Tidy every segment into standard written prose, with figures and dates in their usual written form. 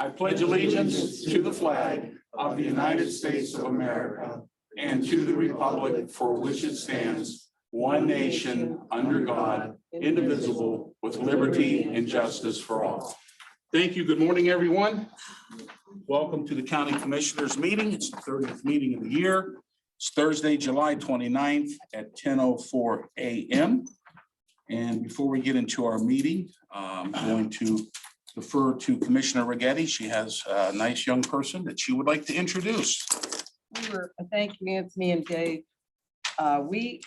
I pledge allegiance to the flag of the United States of America and to the republic for which it stands, one nation, under God, indivisible, with liberty and justice for all. Thank you. Good morning, everyone. Welcome to the County Commissioners meeting. It's the 30th meeting of the year. It's Thursday, July 29th at 10:04 a.m. And before we get into our meeting, I'm going to defer to Commissioner Rigetti. She has a nice young person that she would like to introduce. Thank you, Anthony and Dave. We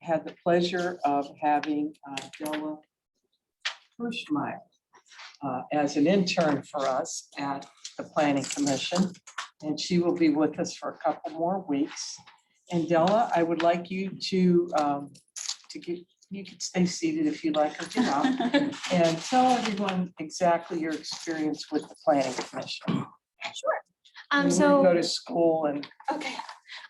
had the pleasure of having Della Hirschmeyer as an intern for us at the Planning Commission, and she will be with us for a couple more weeks. And Della, I would like you to get. You could stay seated if you like, or get up, and tell everyone exactly your experience with the Planning Commission. Sure. You go to school and. Okay.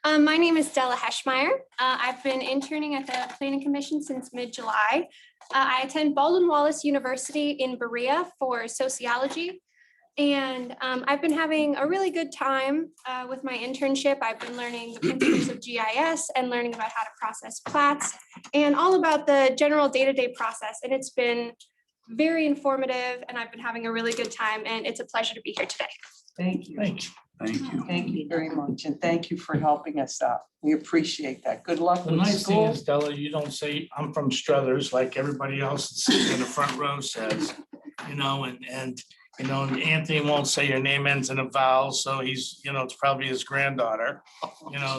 My name is Della Heschmeyer. I've been interning at the Planning Commission since mid-July. I attend Baldwin Wallace University in Berea for sociology. And I've been having a really good time with my internship. I've been learning the principles of GIS and learning about how to process plats and all about the general day-to-day process. And it's been very informative, and I've been having a really good time, and it's a pleasure to be here today. Thank you. Thank you. Thank you. Thank you very much, and thank you for helping us out. We appreciate that. Good luck The with nice thing school. is, Della, you don't say, I'm from Struthers, like everybody else that's sitting in the front row says, and Anthony won't say your name ends in a vowel, so he's, it's probably his granddaughter,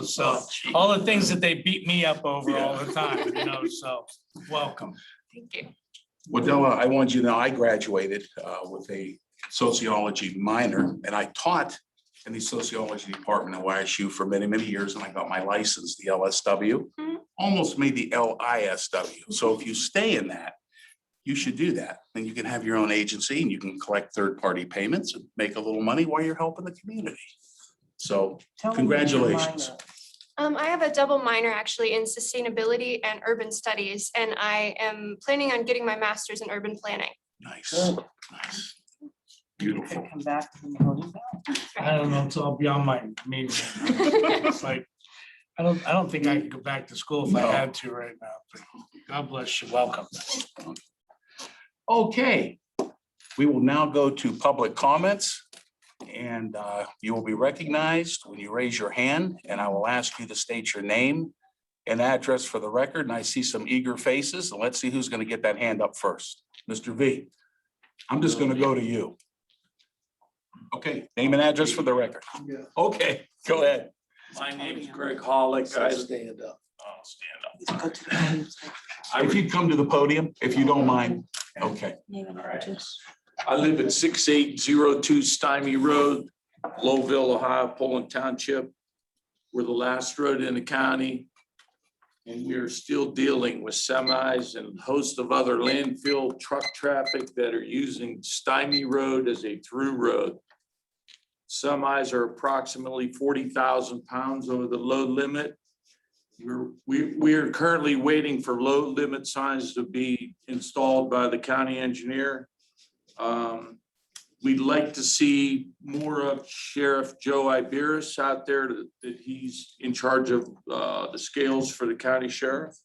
so all the things that they beat me up over all the time, so welcome. Thank you. Well, Della, I want you to know I graduated with a sociology minor, and I taught in the sociology department at YSU for many, many years, and I got my license, the LSW, almost made the LISW. So if you stay in that, you should do that. Then you can have your own agency and you can collect third-party payments and make a little money while you're helping the community. So Tell me what your congratulations. minor is. I have a double minor actually in sustainability and urban studies, and I am planning on getting my master's in urban planning. Nice, Good. nice. You Beautiful. can come back to the Mahoning. I don't know, it's all beyond my meaning. It's like, I don't think I could go back to school if I No. had to right now, but God bless you, welcome. Okay, we will now go to public comments, and you will be recognized when you raise your hand, and I will ask you to state your name and address for the record. And I see some eager faces, and let's see who's going to get that hand up first. Mr. V, I'm just going to go to you. Okay, name and address for the record. Okay, go ahead. My name is Greg Hollick. I Stand up. Oh, stand up. Go to the podium. If you'd come to the podium, if you don't mind. Okay. I live at 6802 Stymie Road, Lowville, Ohio, Poland Township. We're the last road in the county. And we are still dealing with semis and a host of other landfill truck traffic that are using Stymie Road as a through road. Semis are approximately 40,000 pounds over the load limit. We are currently waiting for load limit signs to be installed by the county engineer. We'd like to see more of Sheriff Joe Iberis out there that he's in charge of the scales for the county sheriff.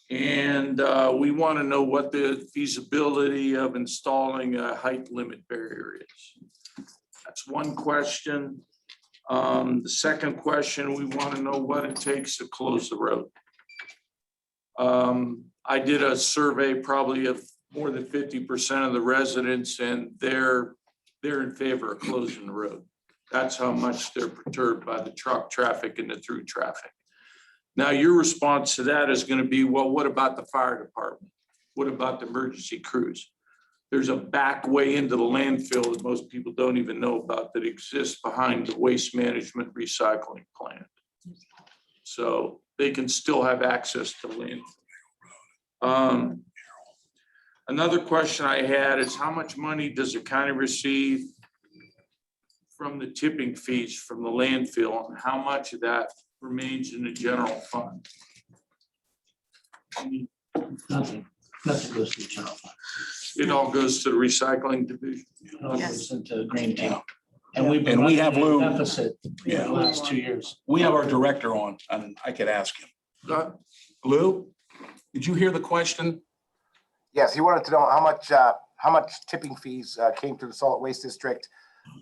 And we want to know what the feasibility of installing a height limit barrier is. That's one question. The second question, we want to know what it takes to close the road. I did a survey probably of more than 50% of the residents, and they're in favor of closing the road. That's how much they're perturbed by the truck traffic and the through traffic. Now, your response to that is going to be, well, what about the fire department? What about the emergency crews? There's a back way into the landfill that most people don't even know about that exists behind the waste management recycling plant. So they can still have access to landfill. Another question I had is how much money does the county receive from the tipping fees from the landfill, and how much of that remains in the general fund? Nothing. Nothing goes to the general fund. It all goes to the recycling division. It all Yes. goes into green tea. Yeah. And we've been And we running have a Lou. deficit for Yeah. the last 2 years. We have our director on, and I could ask him. Lou, did you hear the question? Yes, he wanted to know how much tipping fees came to the solid waste district.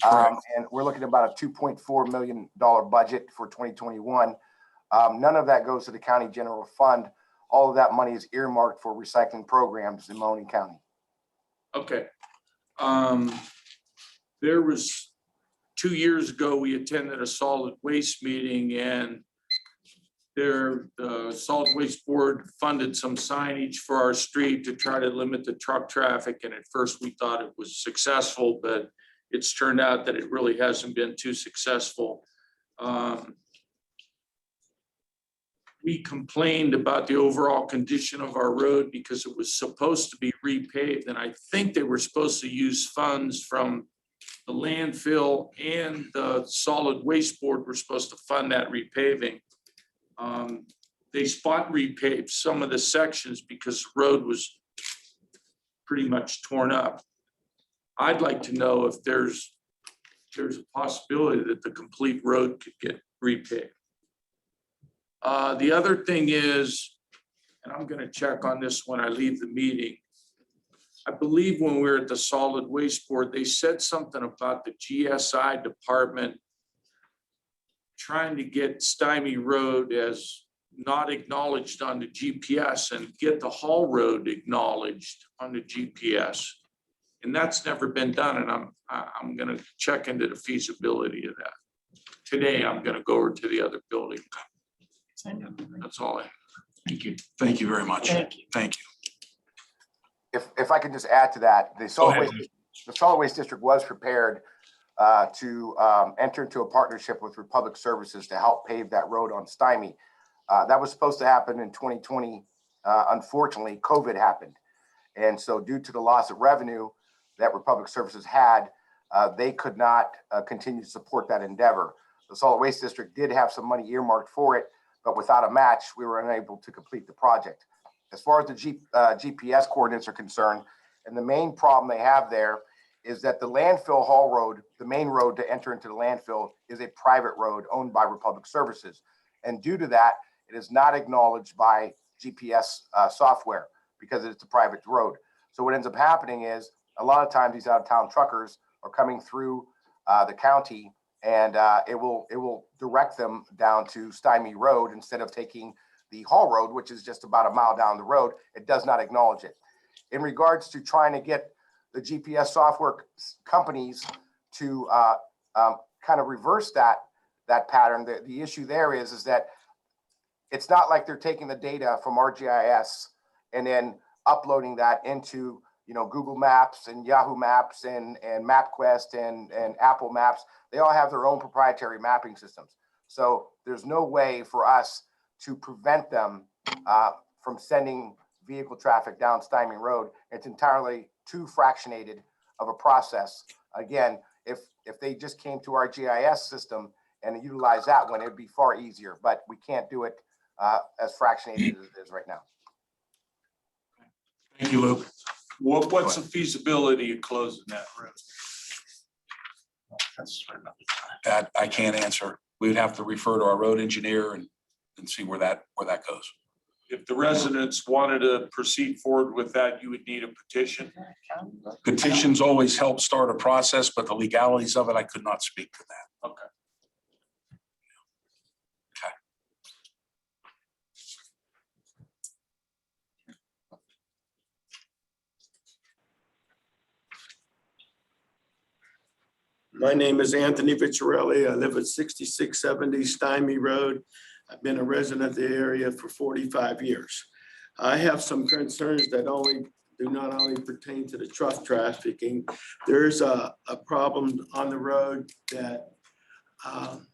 Correct. And we're looking at about a $2.4 million budget for 2021. None of that goes to the county general fund. All of that money is earmarked for recycling programs in Mahoning County. Okay. There was 2 years ago, we attended a solid waste meeting and the solid waste board funded some signage for our street to try to limit the truck traffic. And at first we thought it was successful, but it's turned out that it really hasn't been too successful. We complained about the overall condition of our road because it was supposed to be repaved. And I think they were supposed to use funds from the landfill and the solid waste board were supposed to fund that repaving. They spot repaved some of the sections because the road was pretty much torn up. I'd like to know if there's a possibility that the complete road could get repaved. The other thing is, and I'm gonna check on this when I leave the meeting. I believe when we were at the solid waste board, they said something about the GSI department trying to get Stymie Road as not acknowledged on the GPS and get the Hall Road acknowledged on the GPS. And that's never been done, and I'm gonna check into the feasibility of that. Today, I'm gonna go over to the other building. That's all I have. Thank you. Thank you very much. Thank you. Thank you. If I could just add to that, the solid ahead. waste district was prepared to enter into a partnership with Republic Services to help pave that road on Stymie. That was supposed to happen in 2020. Unfortunately, COVID happened. And so due to the loss of revenue that Republic Services had, they could not continue to support that endeavor. The solid waste district did have some money earmarked for it, but without a match, we were unable to complete the project. As far as the GPS coordinates are concerned, and the main problem they have there is that the landfill Hall Road, the main road to enter into the landfill, is a private road owned by Republic Services. And due to that, it is not acknowledged by GPS software because it's a private road. So what ends up happening is a lot of times these out-of-town truckers are coming through the county, and it will direct them down to Stymie Road instead of taking the Hall Road, which is just about a mile down the road. It does not acknowledge it. In regards to trying to get the GPS software companies to kind of reverse that pattern, the issue there is that it's not like they're taking the data from ArcGIS and then uploading that into Google Maps and Yahoo Maps and MapQuest and Apple Maps. They all have their own proprietary mapping systems. So there's no way for us to prevent them from sending vehicle traffic down Stymie Road. It's entirely too fractionated of a process. Again, if they just came to our GIS system and utilize that one, it'd be far easier, but we can't do it as fractionated as it is right now. Thank you, Luke. What's the feasibility of closing that road? That's for another time. That I can't answer. We'd have to refer to our road engineer and see where that goes. If the residents wanted to proceed forward with that, you would need a petition. Petitions always help start a process, but the legalities of it, I could not speak to that. Okay. My name is Anthony Victorelli. I live at 6670 Stymie Road. I've been a resident of the area for 45 years. I have some concerns that do not only pertain to the truck trafficking. There's a problem on the road that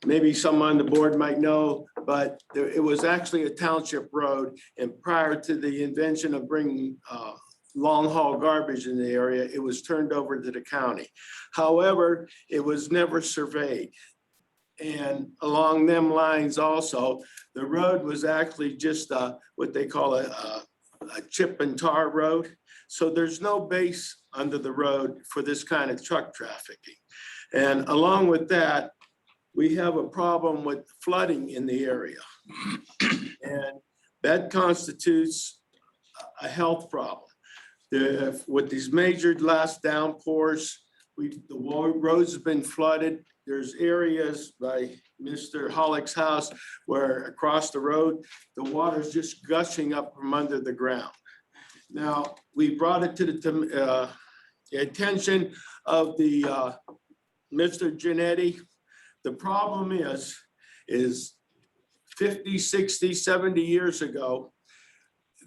maybe someone on the board might know, but it was actually a township road. And prior to the invention of bringing long haul garbage in the area, it was turned over to the county. However, it was never surveyed. And along them lines also, the road was actually just what they call a a chip and tar road. So there's no base under the road for this kind of truck trafficking. And along with that, we have a problem with flooding in the area. And that constitutes a health problem. With these major last downpours, the roads have been flooded. There's areas by Mr. Hollick's house where across the road, the water's just gushing up from under the ground. Now, we brought it to the attention of the Mr. Genetti. The problem is 50, 60, 70 years ago,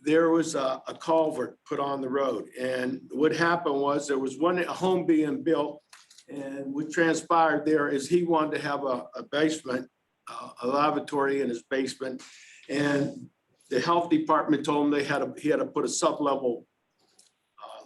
there was a culvert put on the road. And what happened was there was a home being built, and what transpired there is he wanted to have a basement, a lavatory in his basement. And the health department told him he had to put a sub-level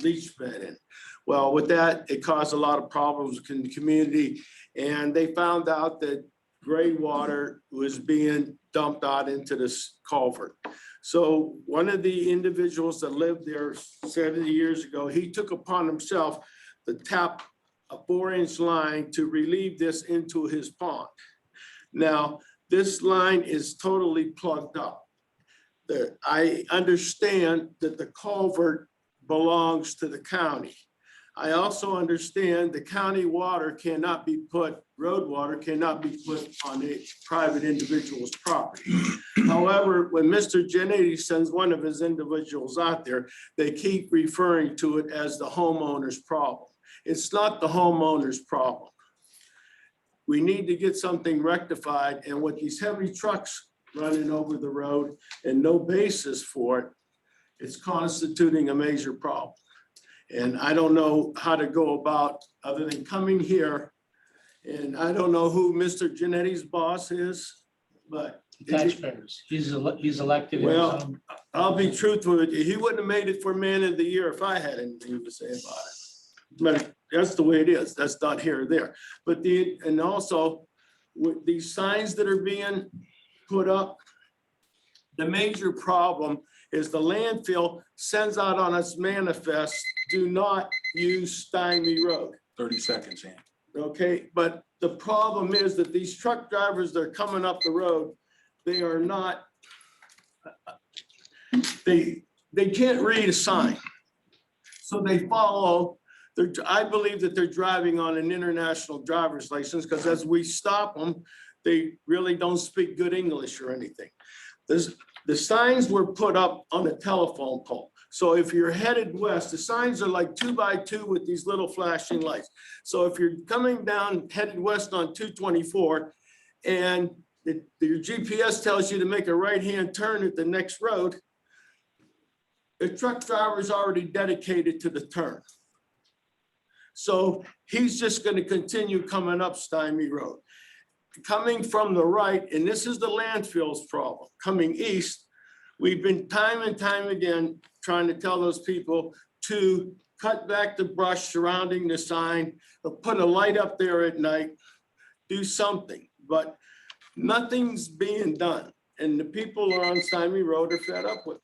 leach bed in. Well, with that, it caused a lot of problems in the community. And they found out that gray water was being dumped out into this culvert. So one of the individuals that lived there 70 years ago, he took upon himself to tap a 4-inch line to relieve this into his pond. Now, this line is totally plugged up. I understand that the culvert belongs to the county. I also understand the county water cannot be put, road water cannot be put on a private individual's property. However, when Mr. Genetti sends one of his individuals out there, they keep referring to it as the homeowner's problem. It's not the homeowner's problem. We need to get something rectified, and with these heavy trucks running over the road and no basis for it, it's constituting a major problem. And I don't know how to go about other than coming here. And I don't know who Mr. Genetti's boss is, but Taxpayers. He's elected. in his Well, own- I'll be truthful with you. He wouldn't have made it for man of the year if I had anything to say about it. But that's the way it is. That's not here or there. But and also with these signs that are being put up, the major problem is the landfill sends out on its manifest, do not use Stymie Road. 30 seconds, Ann. Okay, but the problem is that these truck drivers that are coming up the road, they are not, they can't read a sign. So they follow, I believe that they're driving on an international driver's license, because as we stop them, they really don't speak good English or anything. The signs were put up on a telephone pole. So if you're headed west, the signs are like 2x2 with these little flashing lights. So if you're coming down headed west on 224 and your GPS tells you to make a right-hand turn at the next road, the truck driver is already dedicated to the turn. So he's just going to continue coming up Stymie Road. Coming from the right, and this is the landfill's problem, coming east, we've been time and time again trying to tell those people to cut back the brush surrounding the sign, or put a light up there at night, do something, but nothing's being done. And the people on Stymie Road are fed up with it.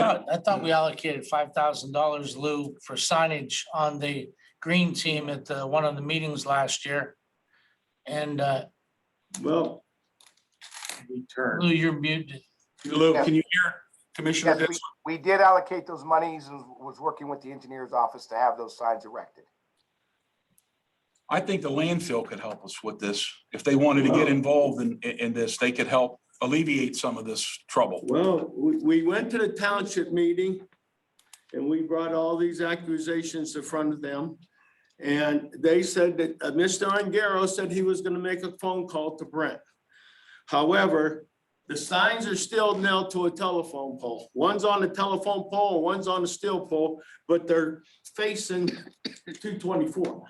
I thought we allocated $5,000, Lou, for signage on the green team at one of the meetings last year. And Well, Lou, you're muted. Lou, can you hear Commissioner Yes, Ditzler? we did allocate those monies and was working with the engineer's office to have those signs erected. I think the landfill could help us with this. If they wanted to get involved in this, they could help alleviate some of this trouble. well, we went to the township meeting and we brought all these accusations in front of them. And they said that Mr. Ongaro said he was going to make a phone call to Brent. However, the signs are still nailed to a telephone pole. One's on the telephone pole, and one's on the steel pole, but they're facing 224.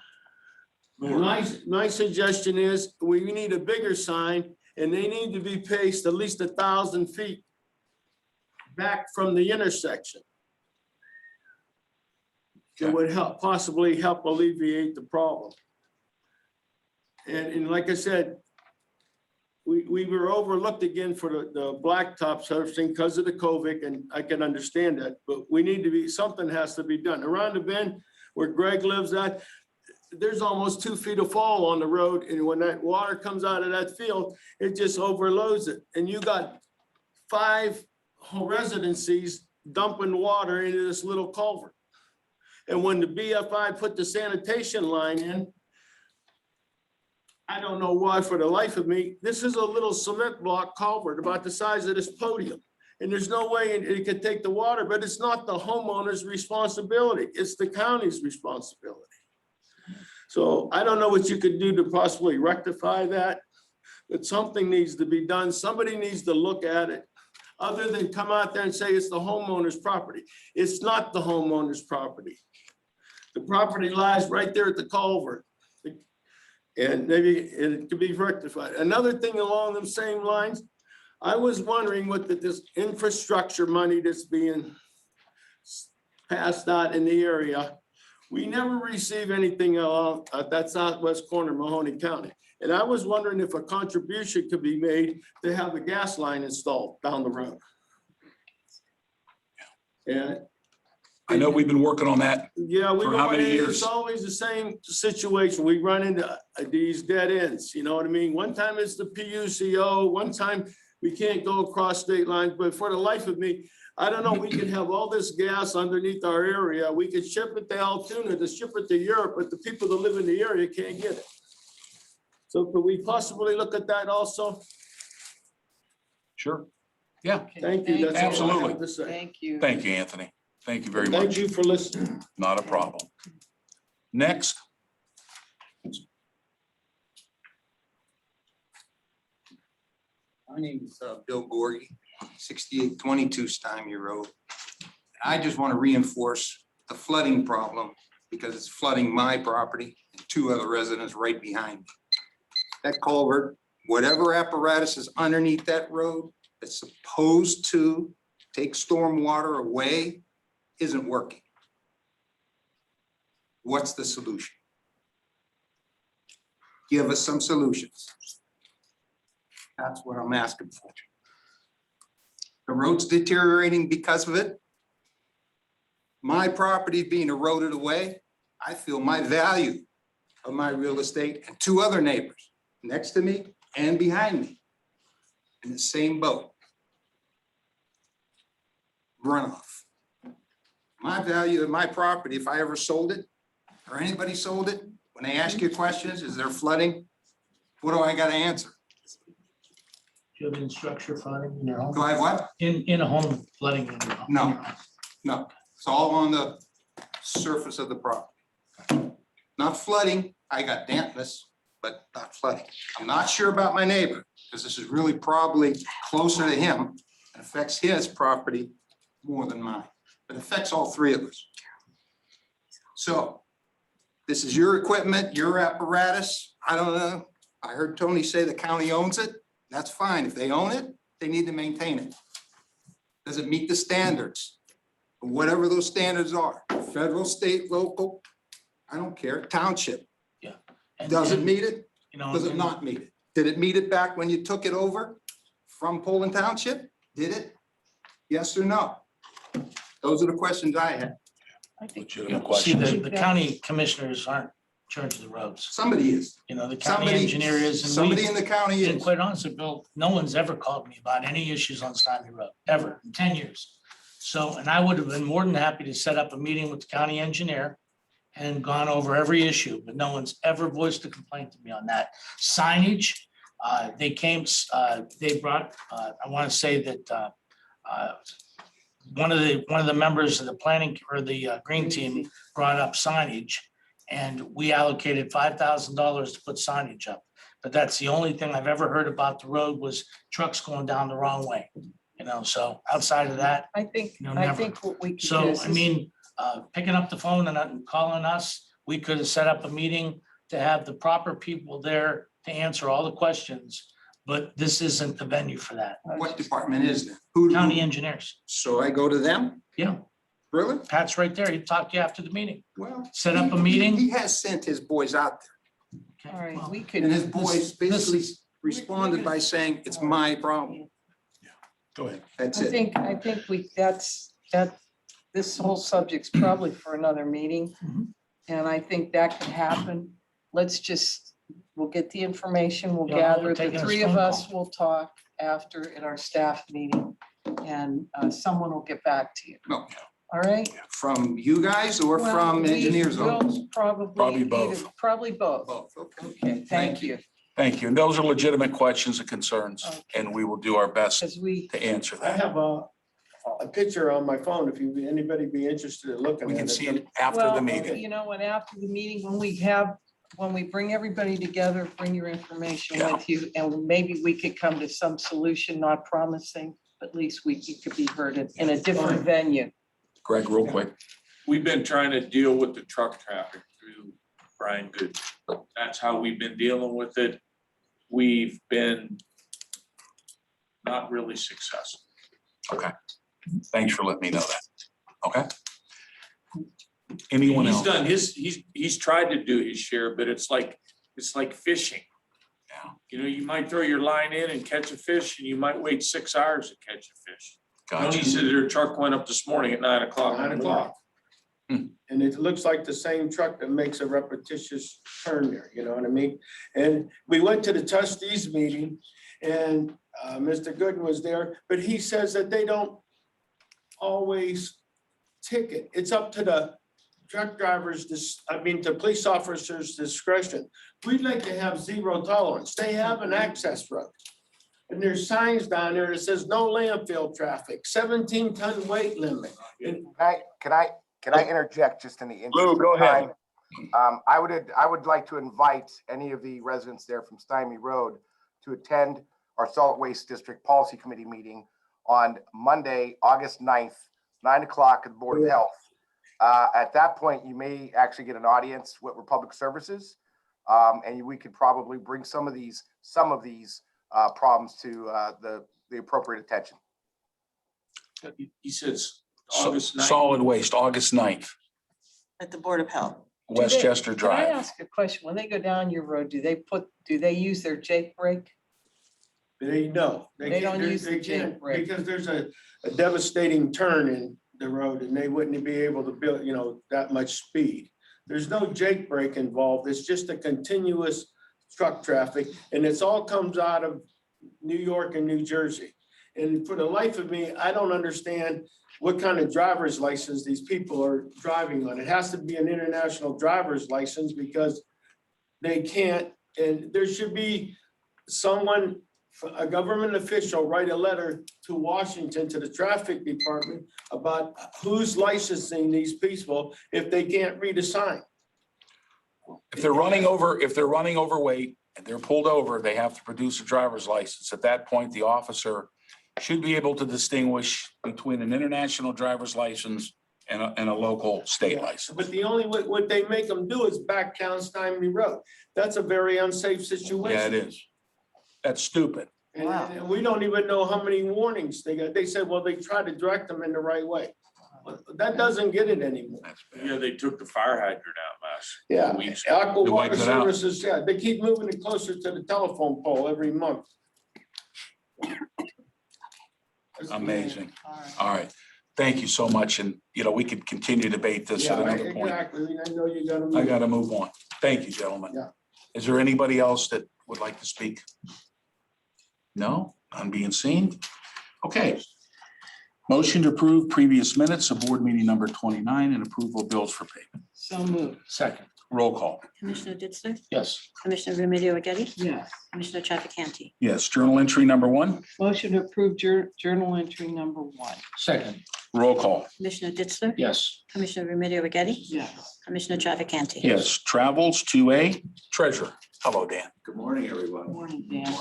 My suggestion is we need a bigger sign, and they need to be placed at least 1,000 feet back from the intersection. It would help, possibly help alleviate the problem. And like I said, we were overlooked again for the blacktop surfacing because of the COVID, and I can understand that, but we need to be, something has to be done. Around the bend where Greg lives at, there's almost 2 feet of fall on the road, and when that water comes out of that field, it just overloads it. And you got 5 residencies dumping water into this little culvert. And when the BFI put the sanitation line in, I don't know why, for the life of me, this is a little cement block culvert about the size of this podium. And there's no way it could take the water, but it's not the homeowner's responsibility. It's the county's responsibility. So I don't know what you could do to possibly rectify that, but something needs to be done. Somebody needs to look at it, other than come out there and say it's the homeowner's property. It's not the homeowner's property. The property lies right there at the culvert. And maybe it could be rectified. Another thing along the same lines, I was wondering what this infrastructure money that's being passed out in the area. We never receive anything along at that southwest corner of Mahoning County. And I was wondering if a contribution could be made to have a gas line installed down the road. And I know we've been working on that. yeah, we For how many years? it's always the same situation. We run into these dead ends, you know what I mean? One time it's the PUCO, one time we can't go across state lines, but for the life of me, I don't know, we could have all this gas underneath our area. We could ship it to Altoona, to ship it to Europe, but the people that live in the area can't get it. So could we possibly look at that also? Sure. Yeah, Thank you. That's all I have to say. Thank you. thank you, Anthony. Thank you very Thank much. you for listening. Not a problem. Next. My name is Bill Gorgie, 6822 Stymie Road. I just want to reinforce the flooding problem because it's flooding my property and 2 other residents right behind me. That culvert, whatever apparatus is underneath that road that's supposed to take storm water away isn't working. What's the solution? Give us some solutions. That's what I'm asking for. The road's deteriorating because of it. My property being eroded away. I feel my value of my real estate and 2 other neighbors next to me and behind me in the same boat. Runoff. My value of my property, if I ever sold it or anybody sold it, when they ask you questions, is there flooding? What do I got to answer? Do you have any structure flooding in your home? Do I have what? In a home flooding in your home? No. No, it's all on the surface of the property. Not flooding, I got dampness, but not flooding. I'm not sure about my neighbor, because this is really probably closer to him and affects his property more than mine, but it affects all 3 of us. So this is your equipment, your apparatus. I don't know. I heard Tony say the county owns it. That's fine. If they own it, they need to maintain it. Does it meet the standards? Whatever those standards are, federal, state, local, I don't care, township. And- Does it and, meet it? you know, Does it and- not meet it? Did it meet it back when you took it over from Poland Township? Did it? Yes or no? Those are the questions I had. I think Legitimate See, questions. the county commissioners aren't in charge of the roads. Somebody is. You know, the county Somebody, engineer is. and we- somebody in the county And is. quite honestly, Bill, no one's ever called me about any issues on Stymie Road, ever, in 10 years. So, and I would have been more than happy to set up a meeting with the county engineer and gone over every issue, but no one's ever voiced a complaint to me on that. Signage, they came, they brought, I want to say that one of the members of the planning or the green team brought up signage, and we allocated $5,000 to put signage up. But that's the only thing I've ever heard about the road was trucks going down the wrong way, you know, so outside of that. I think, No, I never. think what we. could do So, is I this- mean, picking up the phone and calling us, we could have set up a meeting to have the proper people there to answer all the questions. But this isn't the venue for that. What department is that? Who? County engineers, So I go to them? yeah, Really? Pat's right there. He'd talk to you after the meeting. Well. Set up a he- meeting. He has sent his boys out there, Okay, All right, well, we could. and his boys basically responded by saying, it's my problem. Go ahead. That's I it. think this whole subject's probably for another meeting. Mhm. And I think that could happen. We'll get the information, we'll Yeah, gather, we're the taking a three of phone us call. will talk after at our staff meeting. And someone will get back to you. No. All right? From you guys or Well, from we engineers will office? Probably both. Probably both. Both, okay. Okay, thank you. Thank you. And those are legitimate questions and concerns, Okay. and we will do our best Because we, to answer I that. have a picture on my phone if anybody be interested in looking We at can it. see it after the well, meeting. you know, and after the meeting, when we bring everybody together, bring your information Yeah. with you, and maybe we could come to some solution, not promising, but at least it could be heard in a different venue. Greg, real quick. We've been trying to deal with the truck traffic through Brian Good. That's how we've been dealing with it. We've been not really successful. Okay. Thanks for letting me know that. Okay. Anyone He's else? done he's tried to do his share, but it's like fishing. Yeah. You know, you might throw your line in and catch a fish, and you might wait 6 hours to catch a fish. He said Gotcha. their truck went up this morning at 9 o'clock. 9 o'clock. And it looks like the same truck that makes a repetitious turn there, you know what I mean? And we went to the trustees meeting and Mr. Gooden was there, but he says that they don't always ticket. It's up to the truck drivers, the police officers' discretion. We'd like to have zero tolerance. They have an access road. And there's signs down there that says no landfill traffic, 17-ton weight limit. And Can I interject just in the interest Lou, of go ahead. time? I would like to invite any of the residents there from Stymie Road to attend our Solid Waste District Policy Committee meeting on Monday, August 9th, 9 o'clock at the Board of Health. At that point, you may actually get an audience with Republic Services. And we could probably bring some of these problems to the appropriate attention. He says August 9th. Solid waste, August 9th, At the Board of Health. Westchester Can I Drive. ask a question? When they go down your road, do they use their Jake brake? They don't don't use the they can't, jake brake. because there's a devastating turn in the road and they wouldn't be able to build, that much speed. There's no Jake brake involved. It's just a continuous truck traffic and it's all comes out of New York and New Jersey. And for the life of me, I don't understand what kind of driver's license these people are driving on. It has to be an international driver's license because they can't, and there should be someone, a government official, write a letter to Washington, to the traffic department about who's licensing these people if they can't read a sign. If they're running overweight and they're pulled over, they have to produce a driver's license. At that point, the officer should be able to distinguish between an international driver's license and a local state license. But the only, what they make them do is back down Stymie Road. That's a very unsafe situation. Yeah, it is. That's stupid. And we don't even know how many warnings they got. They said, well, they tried to direct them in the right way. But that doesn't get it anymore. That's bad. Yeah, they took the fire hydrant out last. Yeah, weeks. Aqua They Water wiped it out. Services, yeah, they keep moving it closer to the telephone pole every month. Amazing. All right. All right. Thank you so much. And, we could continue to debate this Yeah, at another point. exactly. I know you gotta. I move. got to move on. Thank you, gentlemen. Yeah. Is there anybody else that would like to speak? No, none being seen. Okay. Motion to approve previous minutes of board meeting number 29 and approval of bills for payment. So moved. Second, roll call. Commissioner Ditzler? Yes. Commissioner Remedy Agati? Yes. Commissioner Trafficante? Yes, journal entry number 1, Motion to approve journal entry number 1. Second, roll call. Commissioner Ditzler? yes. Commissioner Remedy Agati? Yes. Commissioner Trafficante? Yes, travels 2A, treasurer. Hello, Dan. Good morning, everyone. Morning, Dan.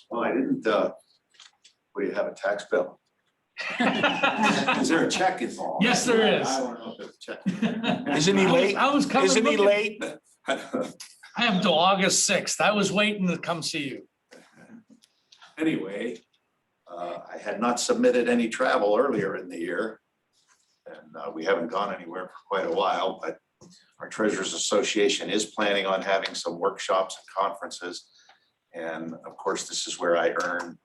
Well, I didn't, what do you have, a tax bill? Is there a check involved? Yes, there is. I don't know if there's a check. Isn't he late? I was coming. Isn't he looking- late? I have until August 6th. I was waiting to come see you. Anyway, I had not submitted any travel earlier in the year. And we haven't gone anywhere for quite a while, but our Treasurers Association is planning on having some workshops and conferences. And of course, this is where I earn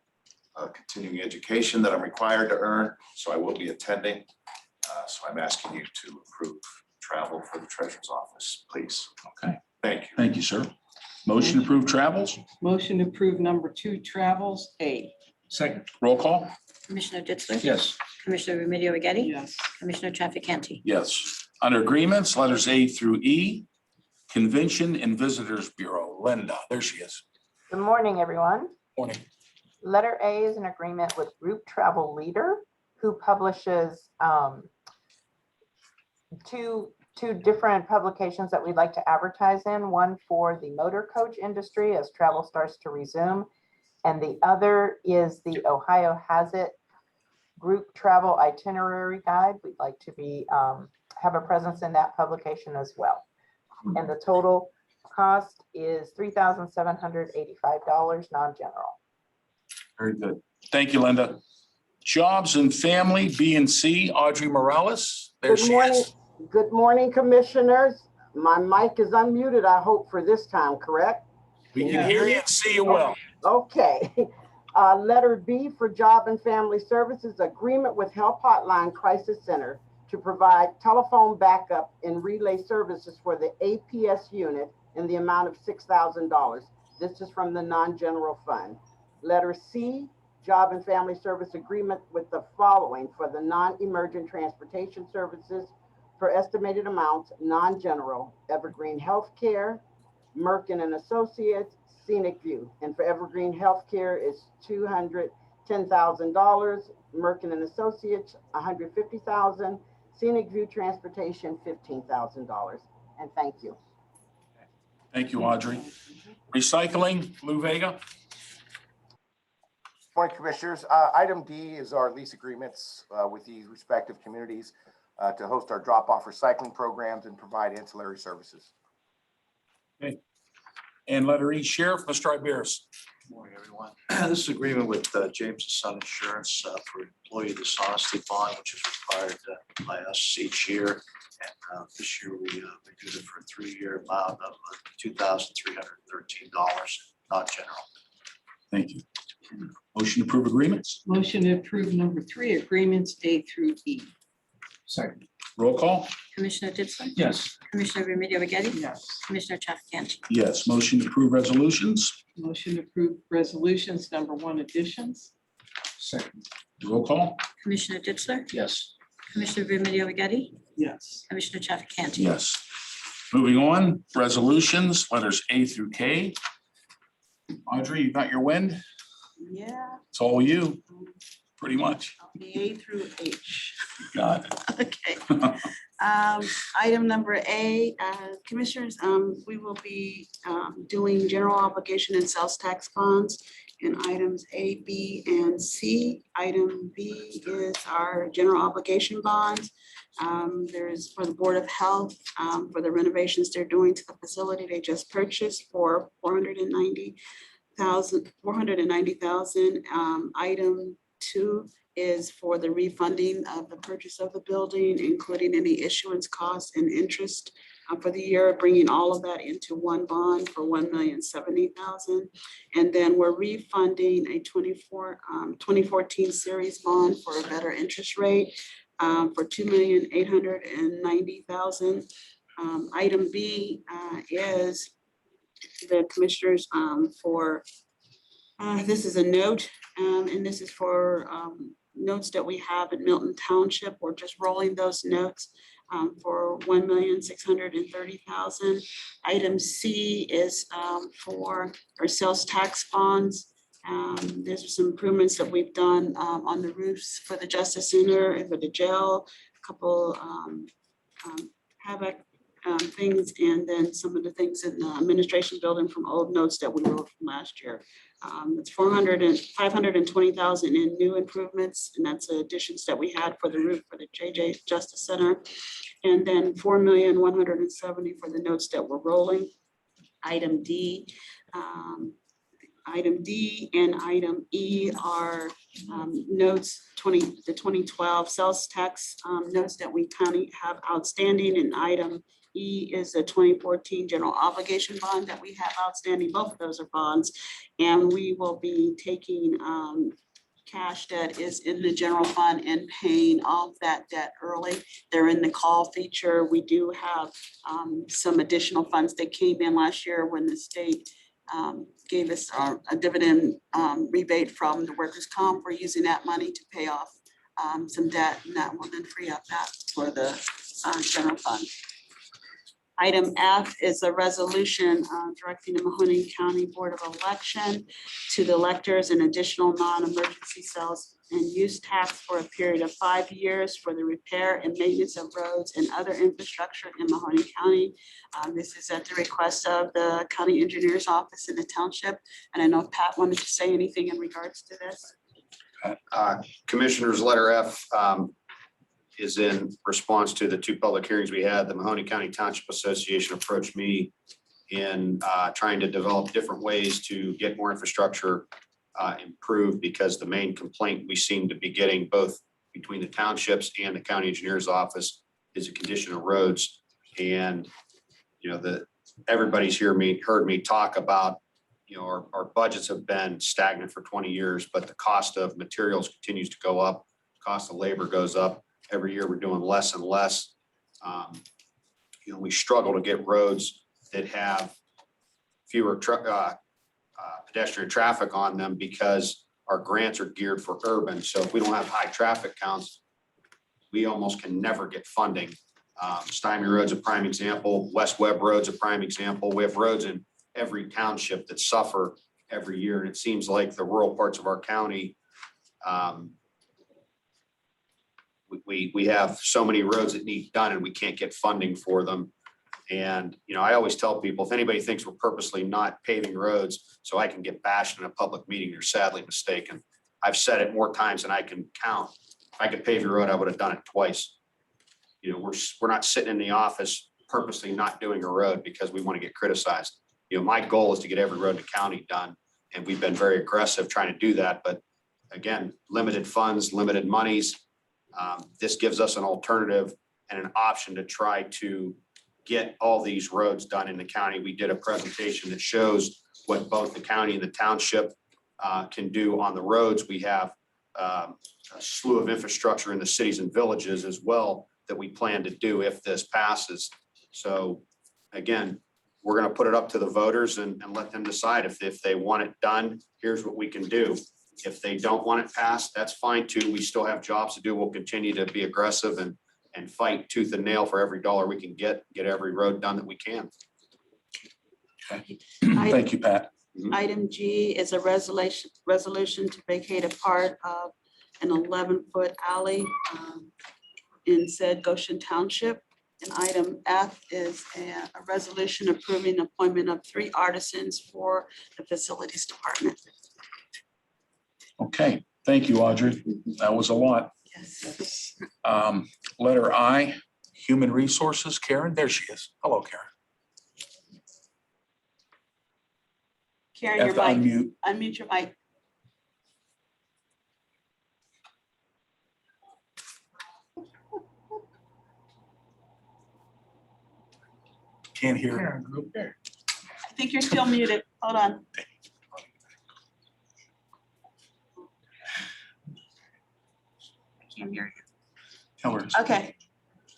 continuing education that I'm required to earn, so I will be attending. So I'm asking you to approve travel for the treasurer's office, please. Okay, Thank you. thank you, sir. Motion to approve travels, Motion to approve number 2, travels, A. Second, roll call? Commissioner Ditzler? yes. Commissioner Remedy Agati? Yes. Commissioner Trafficante? Yes. Under agreements, letters A through E, Convention and Visitors Bureau, Linda, there she is. Good morning, everyone. Morning. Letter A is an agreement with Group Travel Leader, who publishes two different publications that we'd like to advertise in. One for the motor coach industry as travel starts to resume, and the other is the Ohio Has It Group Travel Itinerary Guide. We'd like to be have a presence in that publication as well. And the total cost is $3,785 non-general. Very good. Thank you, Linda. Jobs and Family, B and C, Audrey Morales, there Good she morning. is. Good morning, commissioners. My mic is unmuted, I hope, for this time, correct? We can hear you and see you well. Okay. Letter B for Job and Family Services, agreement with Help Hotline Crisis Center to provide telephone backup and relay services for the APS unit in the amount of $6,000. This is from the non-general fund. Letter C, Job and Family Service agreement with the following for the non-emergent transportation services for estimated amounts, non-general, Evergreen Healthcare, Merkin and Associates, Scenic View. And for Evergreen Healthcare is $210,000, Merkin and Associates, $150,000, Scenic View Transportation, $15,000. And thank you. Thank you, Audrey. Recycling, Lou Vega. Morning, Commissioners. Item D is our lease agreements with these respective communities to host our drop-off recycling programs and provide ancillary services. Okay. And letter E, Sheriff, Mr. Iberis. Good morning, everyone. This is agreement with James & Son Insurance for employee dishonesty bond, which is required by us each year. And this year we did it for a 3-year amount of $2,313, not general. Thank you. Motion to approve agreements, Motion to approve number 3, agreements A through E. Second, roll call? Commissioner Ditzler? yes. Commissioner Remedy Agati? Yes. Commissioner Trafficante? Yes. Motion to approve resolutions, Motion to approve resolutions number 1, additions. Second, roll call? Commissioner Ditzler? yes. Commissioner Remedy Agati? Yes. Commissioner Trafficante? Yes. Moving on, resolutions, letters A through K. Audrey, you got your wind? Yeah, It's all you, pretty much. the A through H. Got it. Okay. Item number A, Commissioners, we will be doing general obligation and sales tax bonds in items A, B, and C. Item B is our general obligation bonds. There's for the Board of Health, for the renovations they're doing to the facility they just purchased for $490,000. Item 2 is for the refunding of the purchase of the building, including any issuance costs and interest for the year, bringing all of that into one bond for $1,070,000. And then we're refunding a 2014 series bond for a better interest rate for $2,890,000. Item B is the commissioners for, this is a note, and this is for notes that we have in Milton Township. We're just rolling those notes for $1,630,000. Item C is for our sales tax bonds. There's some improvements that we've done on the roofs for the Justice Center and for the jail, a couple havoc things, and then some of the things in the administration building from old notes that we wrote from last year. It's $520,000 in new improvements, and that's additions that we had for the roof for the JJ Justice Center. And then $4,170,000 for the notes that we're rolling. Item D and item E are notes the 2012 sales tax notes that we currently have outstanding. And item E is a 2014 general obligation bond that we have outstanding. Both of those are bonds. And we will be taking cash that is in the general fund and paying off that debt early. They're in the call feature. We do have some additional funds that came in last year when the state gave us a dividend rebate from the workers' comp. We're using that money to pay off some debt, and that will then free up that for the general fund. Item F is a resolution directing the Mahoning County Board of Election to the electors an additional non-emergency sales and use tax for a period of 5 years for the repair and maintenance of roads and other infrastructure in Mahoning County. This is at the request of the county engineer's office in the township. And I know Pat wanted to say anything in regards to this. Commissioner's letter F is in response to the 2 public hearings we had. The Mahoning County Township Association approached me in trying to develop different ways to get more infrastructure improved, because the main complaint we seem to be getting both between the townships and the county engineer's office is the condition of roads. And, you know, everybody's heard me talk about, you know, our budgets have been stagnant for 20 years, but the cost of materials continues to go up. Cost of labor goes up. Every year we're doing less and less. You know, we struggle to get roads that have fewer pedestrian traffic on them because our grants are geared for urban. So if we don't have high traffic counts, we almost can never get funding. Stymie Road's a prime example. West Webb Road's a prime example. We have roads in every township that suffer every year. And it seems like the rural parts of our county, we have so many roads that need done and we can't get funding for them. And, you know, I always tell people, if anybody thinks we're purposely not paving roads so I can get bashed in a public meeting, you're sadly mistaken. I've said it more times than I can count. If I could pave your road, I would have done it twice. You know, we're not sitting in the office purposely not doing a road because we want to get criticized. You know, my goal is to get every road in the county done, and we've been very aggressive trying to do that. But again, limited funds, limited monies. This gives us an alternative and an option to try to get all these roads done in the county. We did a presentation that shows what both the county and the township can do on the roads. We have a slew of infrastructure in the cities and villages as well that we plan to do if this passes. So again, we're going to put it up to the voters and let them decide if they want it done. Here's what we can do. If they don't want it passed, that's fine too. We still have jobs to do. We'll continue to be aggressive and fight tooth and nail for every dollar we can get every road done that we can. Okay. Thank you, Pat. Item G is a resolution to vacate a part of an 11-foot alley in said Goshen Township. And item F is a resolution approving the appointment of 3 artisans for the facilities department. Okay, thank you, Audrey. That was a lot. Yes. Letter I, Human Resources. Karen, there she is. Hello, Karen. Karen, You your have to mic, unmute. unmute your mic. Can't hear. Karen, go there. I think you're still muted. Hold on. I can't hear you. Tell her. Okay.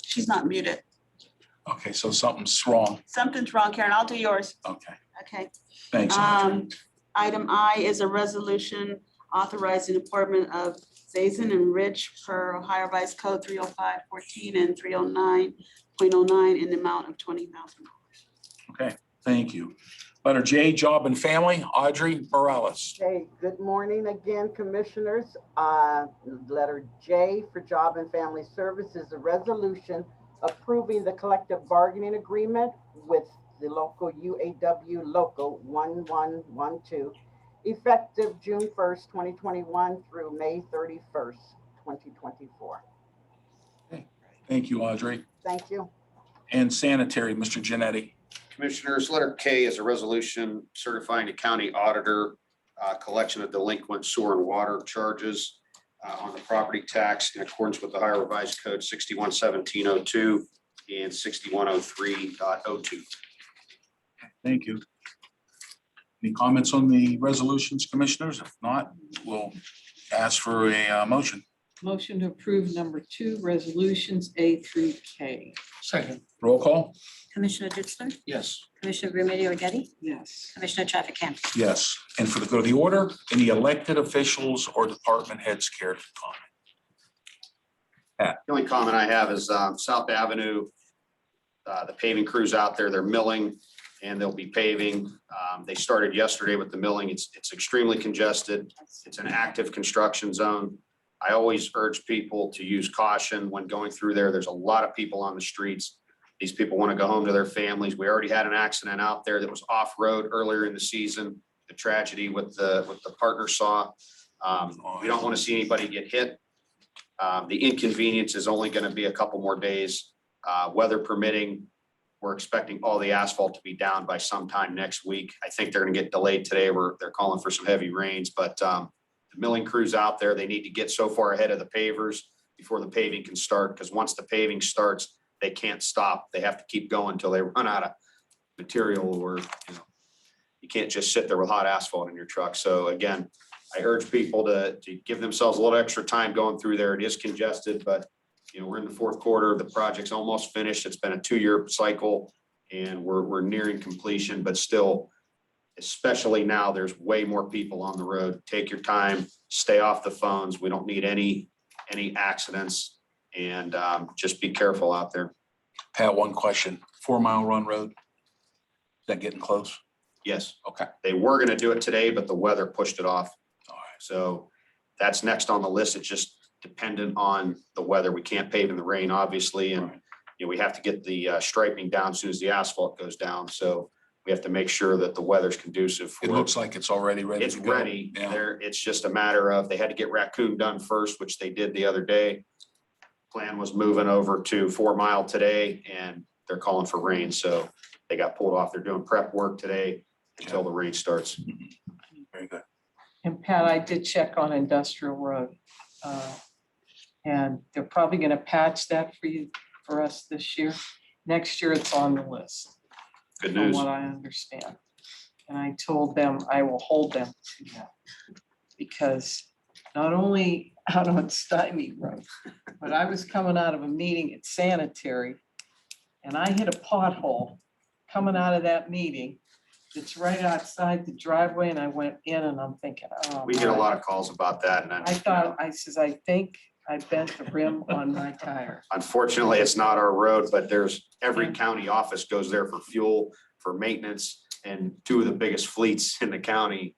She's not muted. Okay, so something's wrong. Something's wrong, Karen. I'll do yours. Okay, Okay. thanks. Audrey. Item I is a resolution authorizing appointment of Zazen and Rich per Ohio Revised Code 305.14 and 309.09 in the amount of $20,000. Okay, thank you. Letter J, Job and Family. Audrey Morales. Okay, good morning again, commissioners. Letter J for Job and Family Services, a resolution approving the collective bargaining agreement with the local UAW Local 1112, effective June 1st, 2021 through May 31st, 2024. Okay, thank you, Audrey. Thank you. And Sanitary, Mr. Genetti. Commissioners, letter K is a resolution certifying the county auditor collection of delinquent sewer and water charges on the property tax in accordance with the Ohio Revised Code 611702. and 6103.02. Thank you. Any comments on the resolutions, commissioners? If not, we'll ask for a motion. Motion to approve number 2, resolutions A through K. Second, Roll call? Commissioner Ditzler, yes. Commissioner Remedy Agati, Yes. Commissioner Trafficant. Yes. And for the good of the order, any elected officials or department heads care to comment? The only comment I have is South Avenue, the paving crews out there, they're milling and they'll be paving. They started yesterday with the milling. It's extremely congested. It's an active construction zone. I always urge people to use caution when going through there. There's a lot of people on the streets. These people want to go home to their families. We already had an accident out there that was off-road earlier in the season. The tragedy with the partner saw. We don't want to see anybody get hit. The inconvenience is only going to be a couple more days. Weather permitting, we're expecting all the asphalt to be down by sometime next week. I think they're going to get delayed today. They're calling for some heavy rains, but the milling crews out there, they need to get so far ahead of the pavers before the paving can start, because once the paving starts, they can't stop. They have to keep going until they run out of material, or you can't just sit there with hot asphalt in your truck. So again, I urge people to give themselves a little extra time going through there. It is congested, but we're in the fourth quarter. The project's almost finished. It's been a 2-year cycle and we're nearing completion, but still, especially now, there's way more people on the road. Take your time, stay off the phones. We don't need any accidents, and just be careful out there. Pat, one question. 4 Mile Run Road. Is that getting close? Yes. Okay. They were going to do it today, but the weather pushed it off. All right. So that's next on the list. It's just dependent on the weather. We can't pave in the rain, obviously, and we have to get the striping down as soon as the asphalt goes down. So we have to make sure that the weather's conducive for It looks like it's already ready It's to go. ready. Yeah. It's just a matter of, they had to get Raccoon done first, which they did the other day. Plan was moving over to 4 Mile today, and they're calling for rain. So they got pulled off. They're doing prep work today until the rain starts. Very good. And Pat, I did check on Industrial Road. And they're probably going to patch that for us this year. Next year, it's on the list. Good From news. what I understand. And I told them I will hold them to that. Because not only out on Stymie Road, but I was coming out of a meeting at Sanitary and I hit a pothole coming out of that meeting. It's right outside the driveway and I went in and I'm thinking, oh. We get a my. lot of calls about that, and I thought, I think I bent the rim on my tire. unfortunately, it's not our road, but every county office goes there for fuel, for maintenance, and 2 of the biggest fleets in the county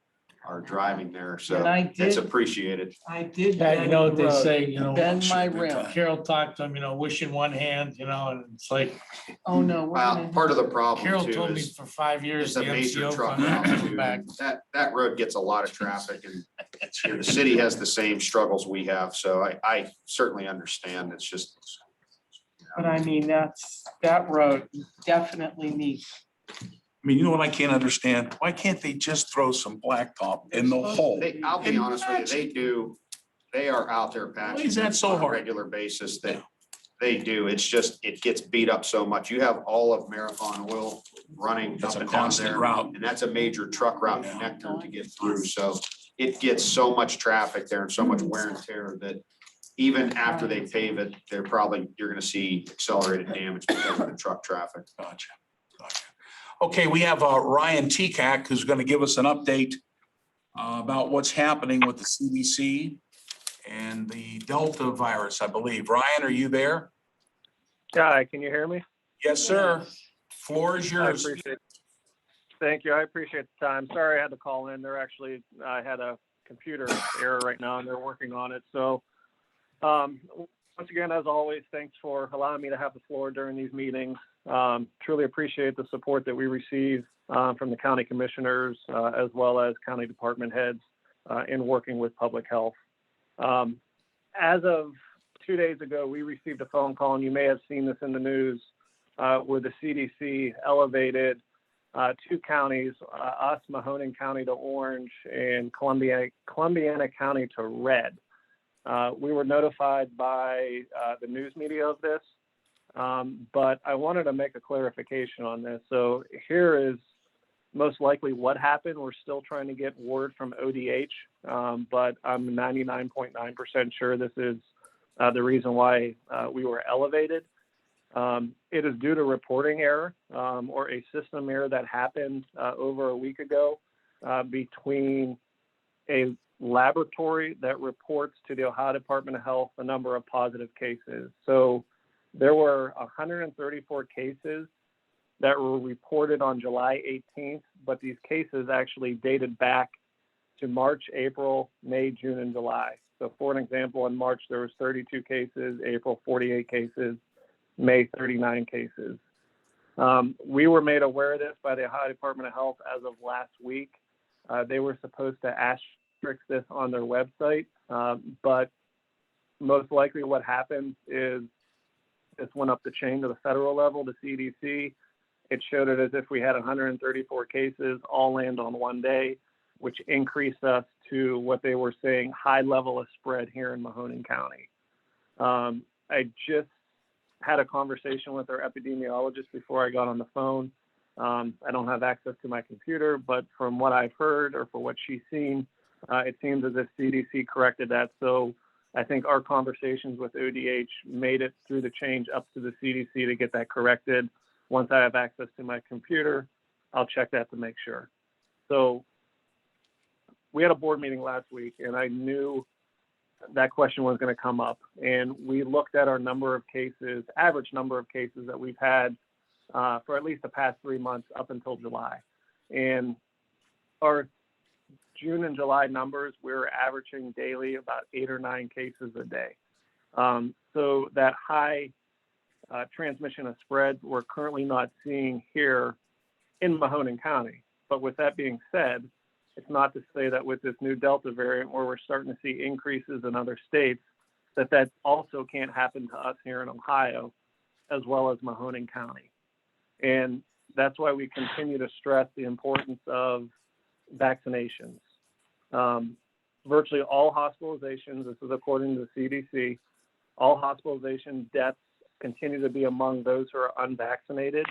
are driving there. So And I it's did, appreciated. I did. Yeah, you know what they bend the road, say, Bend my rim. Carol talked to him, wishing one hand, and it's like, Oh, no. we're Well, gonna- part of the problem Carol too told me is for 5 years, it's a the major MCO truck fund route coming too. back. That road gets a lot of traffic, and the city has the same struggles we have. So I certainly understand. It's just, But I mean, that road definitely needs. I mean, you know what I can't understand? Why can't they just throw some blacktop in the hole? I'll be honest with you, they are out there patching. Why is that so on a hard? regular basis. They do. It's just, it gets beat up so much. You have all of Marathon Oil running That's up a and down constant there. route. And that's a major truck route connector to get through. So it gets so much traffic there and so much wear and tear that even after they pave it, you're gonna see accelerated damage because of the truck traffic. Gotcha. Okay, we have Ryan Tekak, who's going to give us an update about what's happening with the CDC and the Delta virus, I believe. Ryan, are you there? Yeah, can you hear me? Yes, sir. Floor is yours. Thank you. I appreciate the time. Sorry I had to call in. I had a computer error right now and they're working on it. So once again, as always, thanks for allowing me to have the floor during these meetings. Truly appreciate the support that we receive from the county commissioners as well as county department heads in working with public health. As of 2 days ago, we received a phone call, and you may have seen this in the news, where the CDC elevated 2 counties, us, Mahoning County to orange and Columbiana County to red. We were notified by the news media of this. But I wanted to make a clarification on this. So here is most likely what happened. We're still trying to get word from ODH, but I'm 99.9% sure this is the reason why we were elevated. It is due to reporting error or a system error that happened over a week ago between a laboratory that reports to the Ohio Department of Health a number of positive cases. So there were 134 cases that were reported on July 18th, but these cases actually dated back to March, April, May, June, and July. So for an example, in March, there was 32 cases, April, 48 cases, May, 39 cases. We were made aware of this by the Ohio Department of Health as of last week. They were supposed to asterisk this on their website, but most likely what happened is this went up the chain to the federal level, the CDC. It showed it as if we had 134 cases all land on one day, which increased us to what they were saying high level of spread here in Mahoning County. I just had a conversation with our epidemiologist before I got on the phone. I don't have access to my computer, but from what I've heard or for what she's seen, it seems as if CDC corrected that. So I think our conversations with ODH made it through the change up to the CDC to get that corrected. Once I have access to my computer, I'll check that to make sure. So we had a board meeting last week and I knew that question was going to come up. And we looked at our number of cases, average number of cases that we've had for at least the past 3 months up until July. And our June and July numbers, we were averaging daily about 8 or 9 cases a day. So that high transmission of spread, we're currently not seeing here in Mahoning County. But with that being said, it's not to say that with this new Delta variant where we're starting to see increases in other states, that also can't happen to us here in Ohio, as well as Mahoning County. And that's why we continue to stress the importance of vaccinations. Virtually all hospitalizations, this is according to the CDC, all hospitalization deaths continue to be among those who are unvaccinated.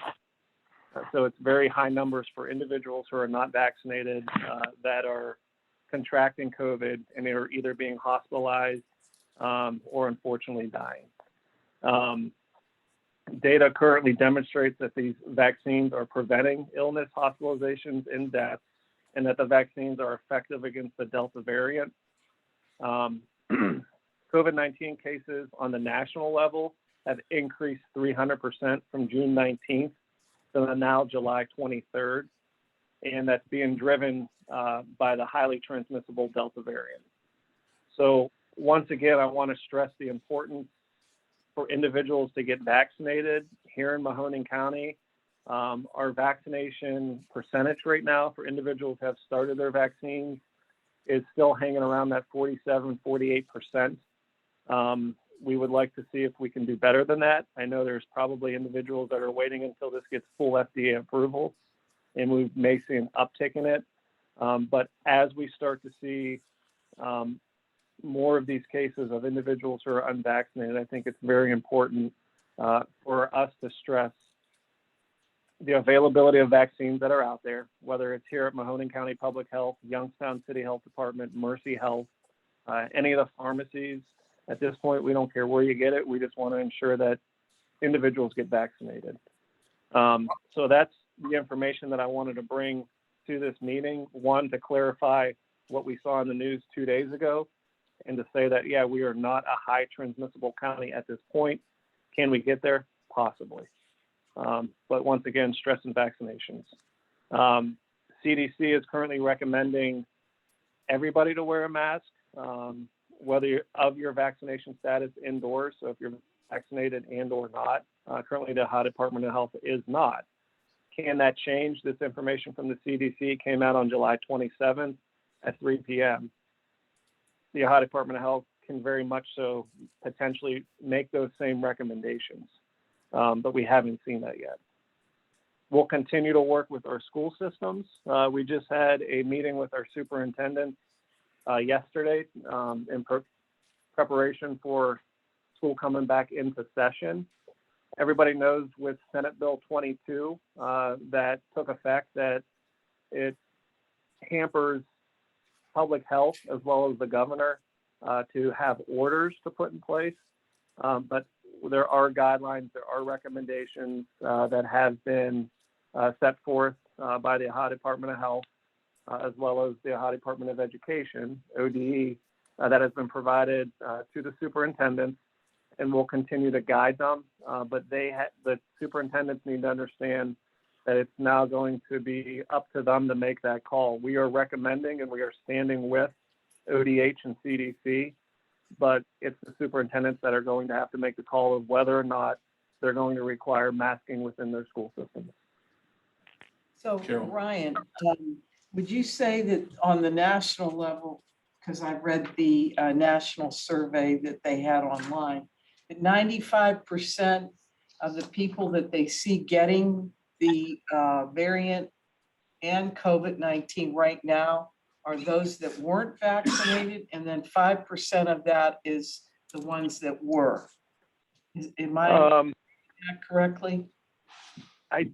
So it's very high numbers for individuals who are not vaccinated that are contracting COVID and they are either being hospitalized or unfortunately dying. Data currently demonstrates that these vaccines are preventing illness, hospitalizations, and deaths, and that the vaccines are effective against the Delta variant. COVID-19 cases on the national level have increased 300% from June 19th to now July 23rd, and that's being driven by the highly transmissible Delta variant. So once again, I want to stress the importance for individuals to get vaccinated here in Mahoning County. Our vaccination percentage right now for individuals who have started their vaccines is still hanging around that 47, 48%. We would like to see if we can do better than that. I know there's probably individuals that are waiting until this gets full FDA approval, and we may see an uptick in it. But as we start to see more of these cases of individuals who are unvaccinated, I think it's very important for us to stress the availability of vaccines that are out there, whether it's here at Mahoning County Public Health, Youngstown City Health Department, Mercy Health, any of the pharmacies. At this point, we don't care where you get it. We just want to ensure that individuals get vaccinated. So that's the information that I wanted to bring to this meeting. One, to clarify what we saw in the news 2 days ago, and to say that, yeah, we are not a high transmissible county at this point. Can we get there? Possibly. But once again, stressing vaccinations. CDC is currently recommending everybody to wear a mask, whether you're of your vaccination status indoors, so if you're vaccinated and or not. Currently, the Ohio Department of Health is not. Can that change? This information from the CDC came out on July 27th at 3 p.m. The Ohio Department of Health can very much so potentially make those same recommendations, but we haven't seen that yet. We'll continue to work with our school systems. We just had a meeting with our superintendent yesterday in preparation for school coming back into session. everybody knows with Senate Bill 22 that took effect that it hampers public health as well as the governor to have orders to put in place. But there are guidelines, there are recommendations that have been set forth by the Ohio Department of Health as well as the Ohio Department of Education, ODE, that has been provided to the superintendents and will continue to guide them. But the superintendents need to understand that it's now going to be up to them to make that call. We are recommending and we are standing with ODH and CDC, but it's the superintendents that are going to have to make the call of whether or not they're going to require masking within their school systems. So Carol. Ryan, would you say that on the national level, because I read the national survey that they had online, that 95% of the people that they see getting the variant and COVID-19 right now are those that weren't vaccinated, and then 5% of that is the ones that were. Am I that correctly? I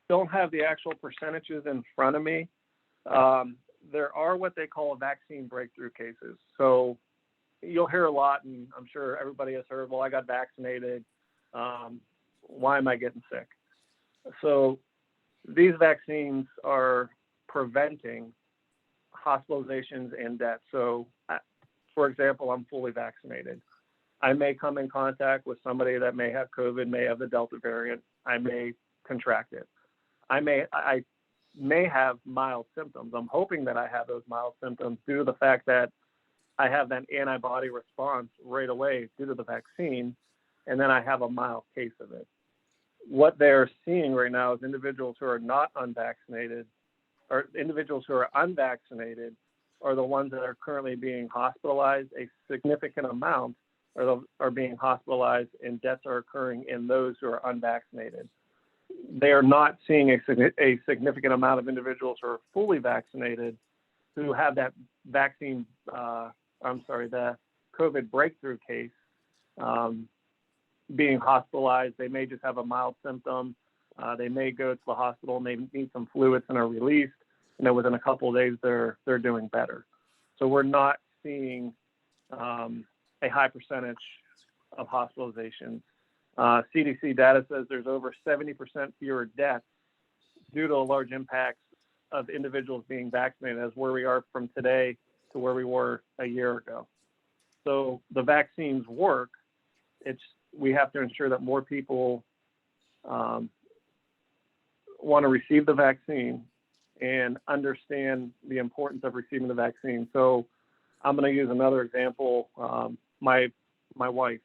don't have the actual percentages in front of me. There are what they call vaccine breakthrough cases. So you'll hear a lot, and I'm sure everybody has heard, well, I got vaccinated. Why am I getting sick? So these vaccines are preventing hospitalizations and deaths. So, for example, I'm fully vaccinated. I may come in contact with somebody that may have COVID, may have the Delta variant. I may contract it. I may have mild symptoms. I'm hoping that I have those mild symptoms due to the fact that I have that antibody response right away due to the vaccine, and then I have a mild case of it. What they're seeing right now is individuals who are not unvaccinated, or individuals who are unvaccinated are the ones that are currently being hospitalized. A significant amount are being hospitalized, and deaths are occurring in those who are unvaccinated. They are not seeing a significant amount of individuals who are fully vaccinated who have that vaccine, the COVID breakthrough case being hospitalized. They may just have a mild symptom. They may go to the hospital and they need some fluids and are released. And then within a couple of days, they're doing better. So we're not seeing a high percentage of hospitalizations. CDC data says there's over 70% fewer deaths due to a large impact of individuals being vaccinated as where we are from today to where we were a year ago. So the vaccines work. We have to ensure that more people want to receive the vaccine and understand the importance of receiving the vaccine. So I'm going to use another example. My wife,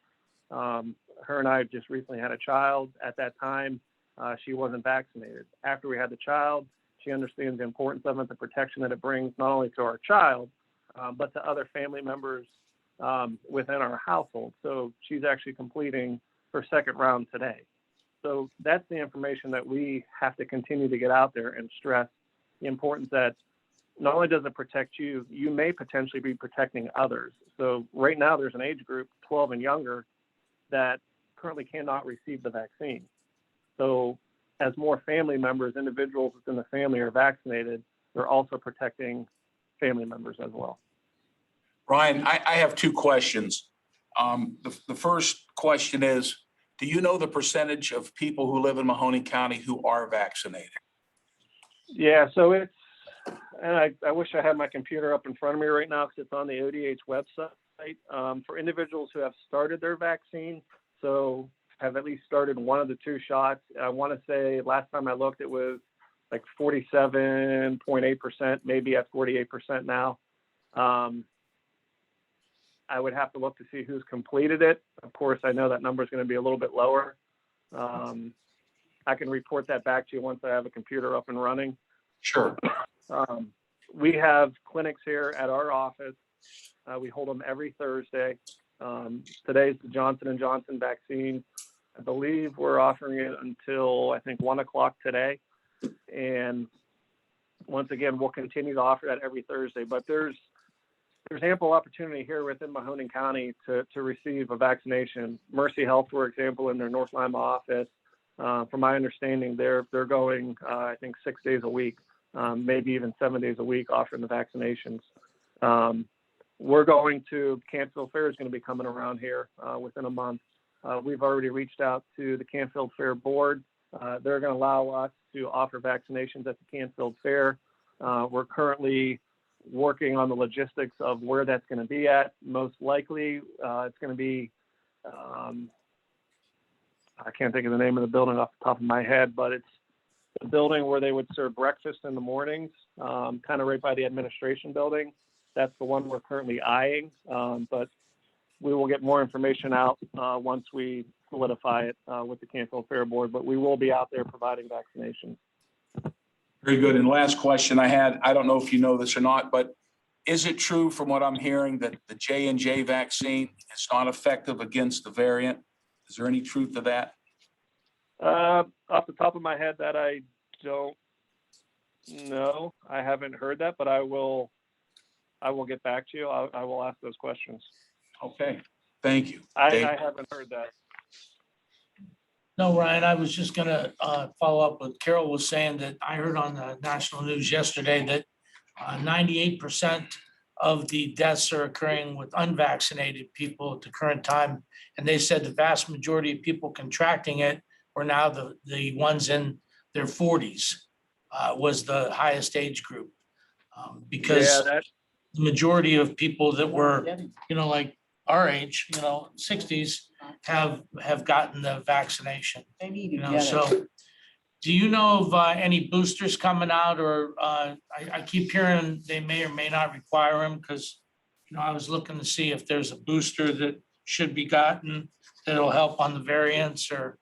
her and I just recently had a child. At that time, she wasn't vaccinated. After we had the child, she understands the importance of it, the protection that it brings not only to our child, but to other family members within our household. So she's actually completing her second round today. So that's the information that we have to continue to get out there and stress the importance that not only does it protect you, you may potentially be protecting others. So right now there's an age group, 12 and younger, that currently cannot receive the vaccine. So as more family members, individuals within the family are vaccinated, they're also protecting family members as well. Ryan, I have two questions. The first question is, do you know the percentage of people who live in Mahoning County who are vaccinated? Yeah, so it's, and I wish I had my computer up in front of me right now because it's on the ODH website. For individuals who have started their vaccine, so have at least started one of the two shots, I want to say last time I looked, it was like 47.8%, maybe at 48% now. I would have to look to see who's completed it. Of course, I know that number is going to be a little bit lower. I can report that back to you once I have a computer up and running. Sure. We have clinics here at our office. We hold them every Thursday. Today's the Johnson & Johnson vaccine. I believe we're offering it until I think 1 o'clock today. And once again, we'll continue to offer that every Thursday, but there's there's ample opportunity here within Mahoning County to receive a vaccination. Mercy Health, for example, in their North Lima office, from my understanding, they're going, I think 6 days a week, maybe even 7 days a week offering the vaccinations. We're going to, Canfield Fair is going to be coming around here within a month. We've already reached out to the Canfield Fair board. They're going to allow us to offer vaccinations at the Canfield Fair. We're currently working on the logistics of where that's going to be at. Most likely, it's going to be, I can't think of the name of the building off the top of my head, but it's the building where they would serve breakfast in the mornings, kind of right by the administration building. That's the one we're currently eyeing, but we will get more information out once we solidify it with the Canfield Fair Board, but we will be out there providing vaccinations. Very good. And last question I had, I don't know if you know this or not, but is it true from what I'm hearing that the J&J vaccine is not effective against the variant? Is there any truth to that? Off the top of my head, that I don't know. I haven't heard that, but I will get back to you. I will ask those questions. Okay, thank you. I Dave? haven't heard that. No, Ryan, I was just gonna follow up what Carol was saying, that I heard on the national news yesterday that 98% of the deaths are occurring with unvaccinated people at the current time. And they said the vast majority of people contracting it were now the ones in their 40s was the highest age group. Because the majority of people that were, like our age, 60s, have gotten the vaccination. They need to You know, get so it. do you know of any boosters coming out, or I keep hearing they may or may not require them, because I was looking to see if there's a booster that should be gotten that'll help on the variants, or.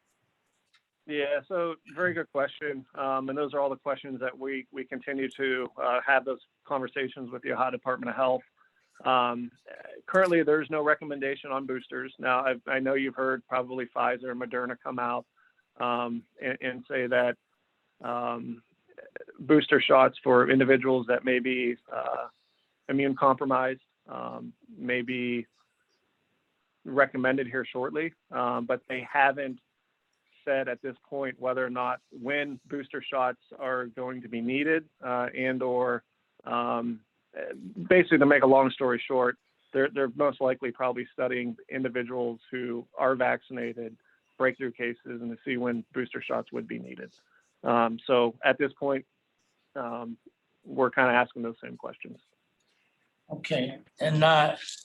Yeah, so very good question. And those are all the questions that we continue to have those conversations with the Ohio Department of Health. Currently, there's no recommendation on boosters. Now, I know you've heard probably Pfizer and Moderna come out and say that booster shots for individuals that may be immune compromised may be recommended here shortly, but they haven't said at this point whether or not when booster shots are going to be needed and or basically, to make a long story short, they're most likely probably studying individuals who are vaccinated, breakthrough cases, and to see when booster shots would be needed. So at this point, we're kind of asking those same questions. Okay, and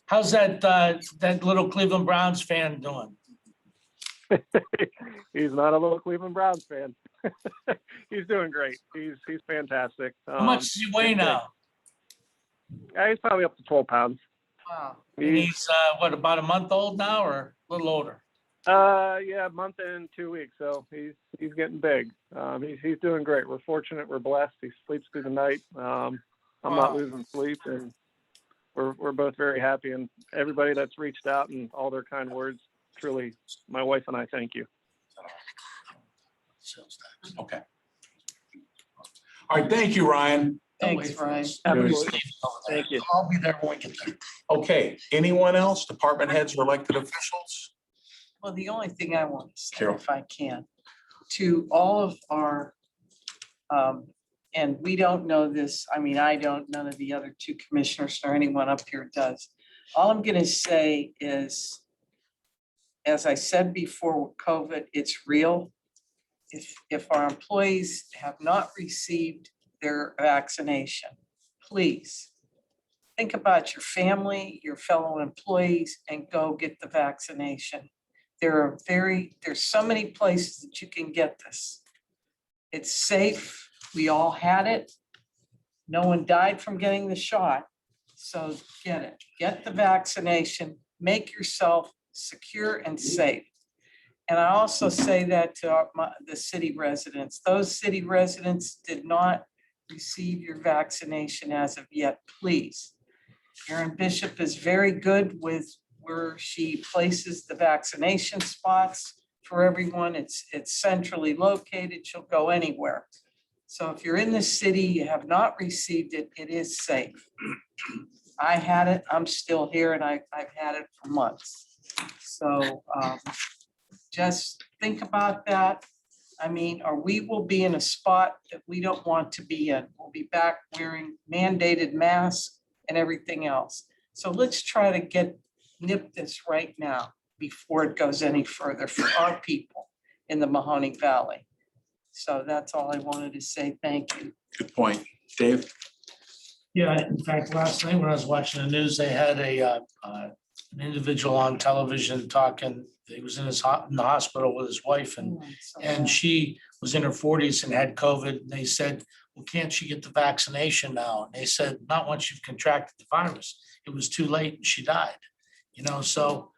how's that little Cleveland Browns fan doing? He's not a little Cleveland Browns fan. He's doing great. He's fantastic. How much does he weigh now? He's probably up to 12 pounds. Wow. And he's what, about a month old now, or a little older? Yeah, a month and 2 weeks. So he's getting big. He's doing great. We're fortunate. We're blessed. He sleeps through the night. I'm not losing sleep, and we're both very happy. And everybody that's reached out and all their kind words, truly, my wife and I thank you. Okay. All right, thank you, Ryan. Thanks, Ryan. Thank you. I'll be there when we get there. Okay, anyone else? Department heads or elected officials? Well, the only thing I want to say, Carol. if I can, to all of our, and we don't know this, I mean, I don't, none of the other two commissioners or anyone up here does. All I'm gonna say is, as I said before with COVID, it's real. If our employees have not received their vaccination, please think about your family, your fellow employees, and go get the vaccination. There's so many places that you can get this. It's safe. We all had it. No one died from getting the shot. So get it. Get the vaccination. Make yourself secure and safe. And I also say that to the city residents. Those city residents did not receive your vaccination as of yet, please. Erin Bishop is very good with where she places the vaccination spots for everyone. It's centrally located. She'll go anywhere. So if you're in the city, you have not received it, it is safe. I had it, I'm still here, and I've had it for months. So just think about that. I mean, or we will be in a spot that we don't want to be in. We'll be back wearing mandated masks and everything else. So let's try to nip this right now before it goes any further for our people in the Mahoning Valley. So that's all I wanted to say. Thank you. Good point. Dave? Yeah, in fact, last night when I was watching the news, they had an individual on television talking, he was in the hospital with his wife and she was in her 40s and had COVID. And they said, well, can't she get the vaccination now? And they said, not once you've contracted the virus. It was too late and she died. So,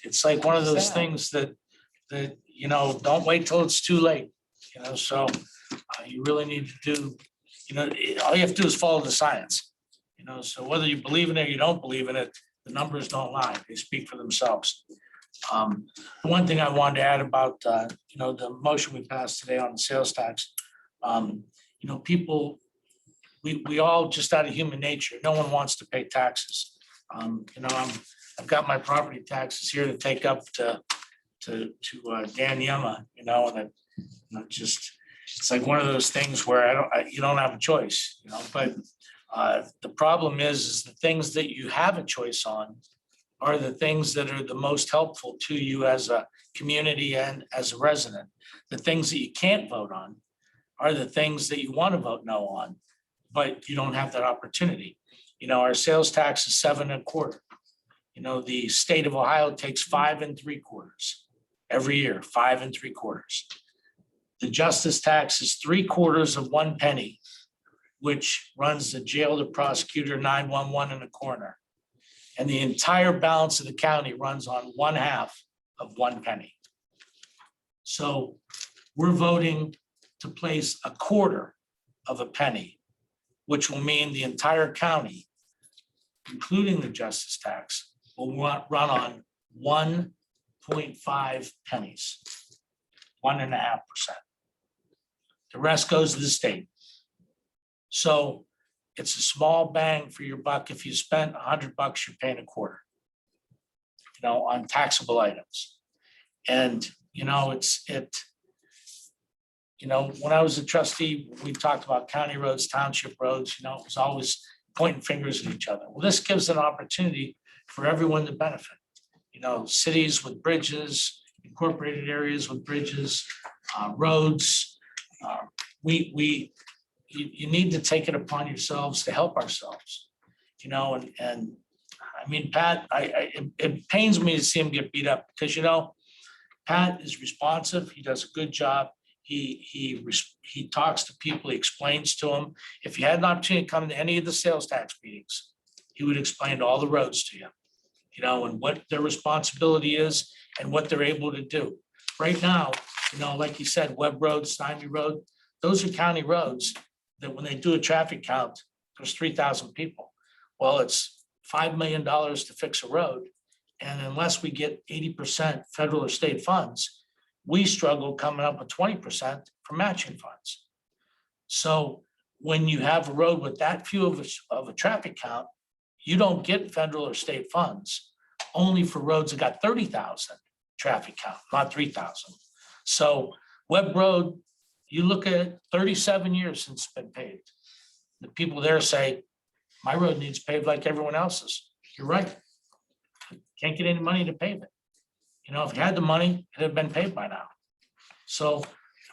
it's like one of those Sad. things that, don't wait till it's too late. So you really need to do, all you have to do is follow the science. So whether you believe in it or you don't believe in it, the numbers don't lie. They speak for themselves. One thing I wanted to add about, the motion we passed today on the sales tax, people, we all just out of human nature, no one wants to pay taxes. I've got my property taxes here to take up to Dan Yema, and it's like one of those things where you don't have a choice, but the problem is the things that you have a choice on are the things that are the most helpful to you as a community and as a resident. The things that you can't vote on are the things that you want to vote no on, but you don't have that opportunity. Our sales tax is 7.25%. The state of Ohio takes 5 3/4 every year, 5 3/4. The justice tax is 3/4 of 1 penny, which runs the jail, the prosecutor, 911 in a corner. And the entire balance of the county runs on 1/2 of 1 penny. So we're voting to place 1/4 of a penny, which will mean the entire county, including the justice tax, will run on 1.5 pennies, 1.5%. The rest goes to the state. So it's a small bang for your buck. If you spent $100, you're paying 1/4, on taxable items. And, when I was a trustee, we talked about county roads, township roads, it was always pointing fingers at each other. Well, this gives an opportunity for everyone to benefit. Cities with bridges, incorporated areas with bridges, roads. You need to take it upon yourselves to help ourselves, and I mean, Pat, it pains me to see him get beat up because, Pat is responsive. He does a good job. He talks to people, he explains to them. If you had an opportunity to come to any of the sales tax meetings, he would explain all the roads to you, and what their responsibility is and what they're able to do. Right now, like you said, Webb Road, Stymie Road, those are county roads that when they do a traffic count, there's 3,000 people. Well, it's $5 million to fix a road. And unless we get 80% federal or state funds, we struggle coming up with 20% for matching funds. So when you have a road with that few of a traffic count, you don't get federal or state funds, only for roads that got 30,000 traffic count, not 3,000. So Webb Road, you look at it, 37 years since it's been paved. The people there say, my road needs paved like everyone else's. You're right. Can't get any money to pave it. If you had the money, it'd have been paved by now. So,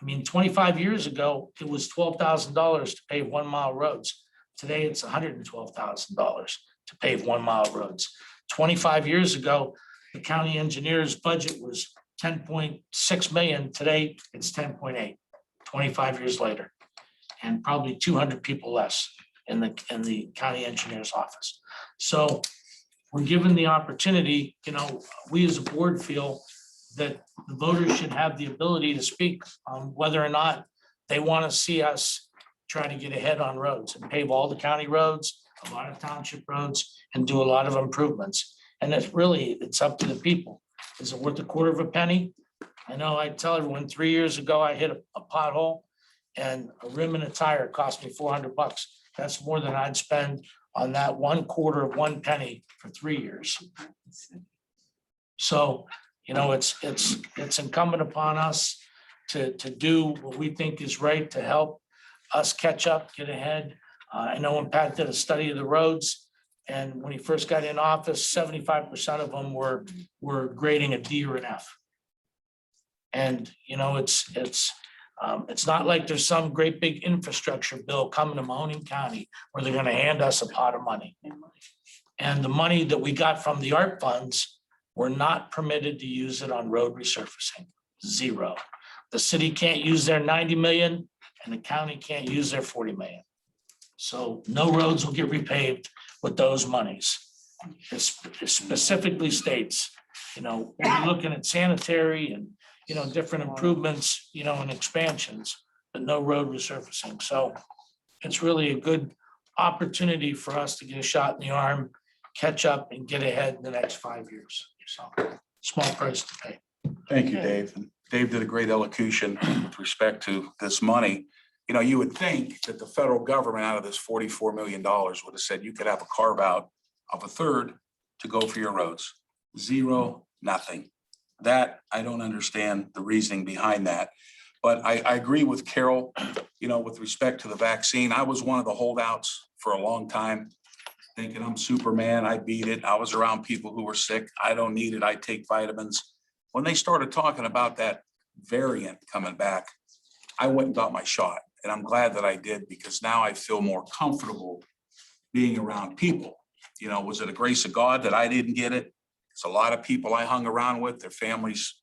25 years ago, it was $12,000 to pave 1 mile roads. Today, it's $112,000 to pave 1 mile roads. 25 years ago, the county engineer's budget was 10.6 million. Today, it's 10.8, 25 years later, and probably 200 people less in the county engineer's office. So we're given the opportunity, we as a board feel that the voters should have the ability to speak on whether or not they want to see us try to get ahead on roads and pave all the county roads, a lot of township roads, and do a lot of improvements. And it's up to the people. Is it worth 1/4 of a penny? I know I tell everyone 3 years ago, I hit a pothole and a rim and a tire cost me $400. That's more than I'd spend on that 1/4 of 1 penny for 3 years. So, it's incumbent upon us to do what we think is right to help us catch up, get ahead. I know when Pat did a study of the roads, and when he first got in office, 75% of them were grading a D or an F. And, it's not like there's some great big infrastructure bill coming to Mahoning County where they're gonna hand us a pot of money. And the money that we got from the ARP funds, we're not permitted to use it on road resurfacing, 0. The city can't use their 90 million and the county can't use their 40 million. So no roads will get repaved with those monies. It specifically states, when you're looking at sanitary and, different improvements, and expansions, but no road resurfacing. So it's really a good opportunity for us to get a shot in the arm, catch up and get ahead in the next 5 years. So small price to pay. Thank you, Dave. And Dave did a great elocution with respect to this money. You would think that the federal government out of this $44 million would have said you could have a carve out of a third to go for your roads. 0, nothing. That, I don't understand the reasoning behind that. But I agree with Carol, with respect to the vaccine. I was one of the holdouts for a long time, thinking I'm Superman, I beat it. I was around people who were sick. I don't need it. I take vitamins. When they started talking about that variant coming back, I went and got my shot. And I'm glad that I did, because now I feel more comfortable being around people. Was it a grace of God that I didn't get it? It's a lot of people I hung around with, their families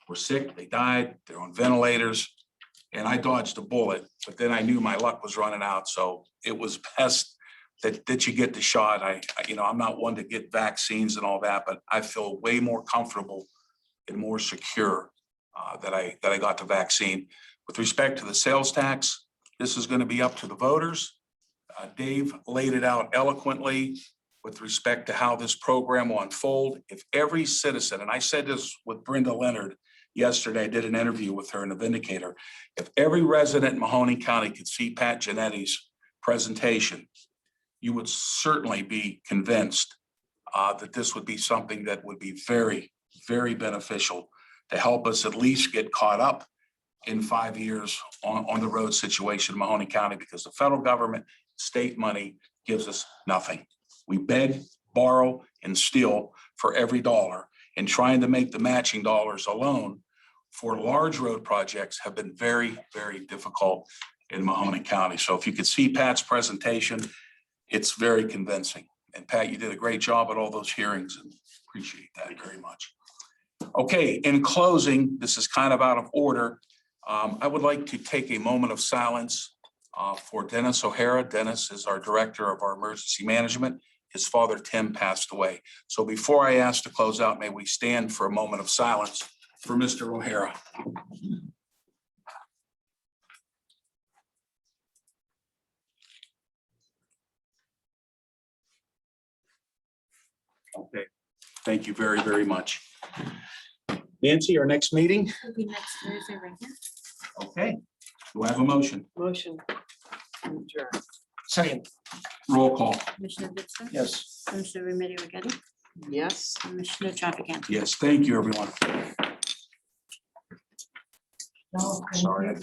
were sick, they died, they're on ventilators, and I dodged a bullet, but then I knew my luck was running out. So it was best that you get the shot. I'm not one to get vaccines and all that, but I feel way more comfortable and more secure that I got the vaccine. With respect to the sales tax, this is going to be up to the voters. Dave laid it out eloquently with respect to how this program will unfold. If every citizen, and I said this with Brenda Leonard yesterday, I did an interview with her in the Vindicator. If every resident in Mahoning County could see Pat Genetti's presentation, you would certainly be convinced that this would be something that would be very, very beneficial to help us at least get caught up in 5 years on the road situation in Mahoning County, because the federal government, state money gives us nothing. We beg, borrow, and steal for every dollar, and trying to make the matching dollars alone for large road projects have been very, very difficult in Mahoning County. So if you could see Pat's presentation, it's very convincing. And Pat, you did a great job at all those hearings, and appreciate that very much. Okay, in closing, this is kind of out of order. I would like to take a moment of silence for Dennis O'Hara. Dennis is our director of our emergency management. His father, Tim, passed away. So before I ask to close out, may we stand for a moment of silence for Mr. O'Hara. Okay, thank you very, very much. Nancy, our next meeting? It'll be next Thursday, right here. Okay, do I have a motion? Motion. Adjourn. Second. Roll call. Commissioner Ditzler? Yes. Commissioner Remedy Agati? Yes. Commissioner Trafficant? Yes, thank you, everyone. No, thank Sorry. you.